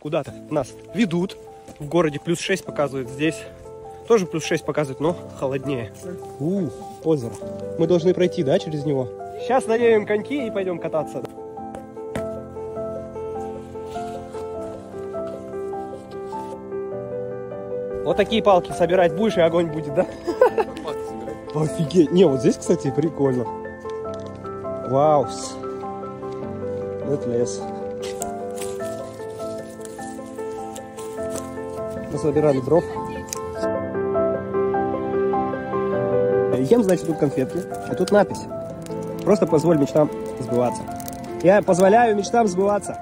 куда-то нас ведут. В городе +6 показывает, здесь тоже +6 показывает, но холоднее. Озеро. Мы должны пройти, да, через него? Сейчас наденем коньки и пойдем кататься. Вот такие палки собирать будешь, и огонь будет, да? Офигеть. Не, вот здесь, кстати, прикольно. Вау. Это лес. Мы собирали дров. Ем, значит, тут конфетки. И тут надпись. Просто позволь мечтам сбываться. Я позволяю мечтам сбываться.